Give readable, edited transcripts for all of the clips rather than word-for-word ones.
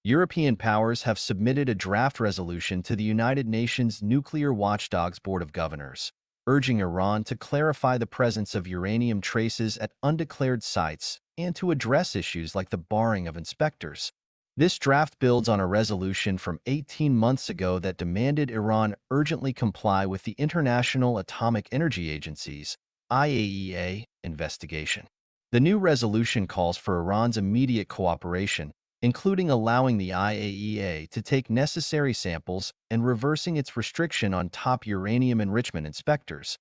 European powers have submitted a draft resolution to the United Nations Nuclear Watchdogs Board of Governors, urging Iran to clarify the presence of uranium traces at undeclared sites and to address issues like the barring of inspectors. This draft builds on a resolution from 18 months ago that demanded Iran urgently comply with the International Atomic Energy Agency's IAEA investigation. The new resolution calls for Iran's immediate cooperation, including allowing the IAEA to take necessary samples and reversing its restriction on top uranium enrichment inspectors.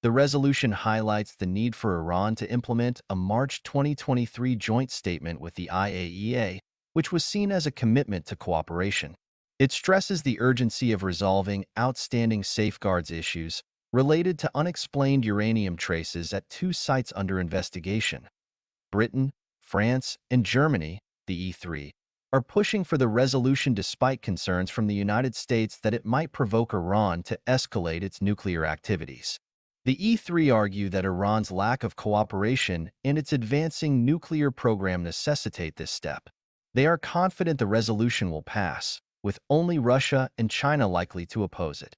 The resolution highlights the need for Iran to implement a March 2023 joint statement with the IAEA, which was seen as a commitment to cooperation. It stresses the urgency of resolving outstanding safeguards issues related to unexplained uranium traces at two sites under investigation. Britain, France, and Germany, the E3, are pushing for the resolution despite concerns from the United States that it might provoke Iran to escalate its nuclear activities. The E3 argue that Iran's lack of cooperation and its advancing nuclear program necessitate this step. They are confident the resolution will pass, with only Russia and China likely to oppose it.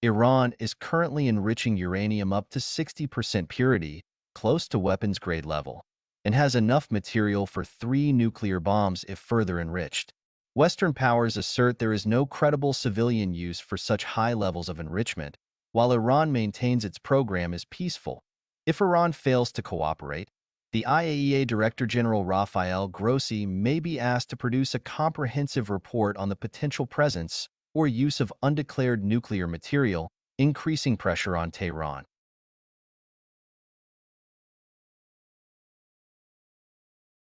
Iran is currently enriching uranium up to 60% purity, close to weapons-grade level, and has enough material for 3 nuclear bombs if further enriched. Western powers assert there is no credible civilian use for such high levels of enrichment, while Iran maintains its program is peaceful. If Iran fails to cooperate, the IAEA Director General Rafael Grossi may be asked to produce a comprehensive report on the potential presence or use of undeclared nuclear material, increasing pressure on Tehran.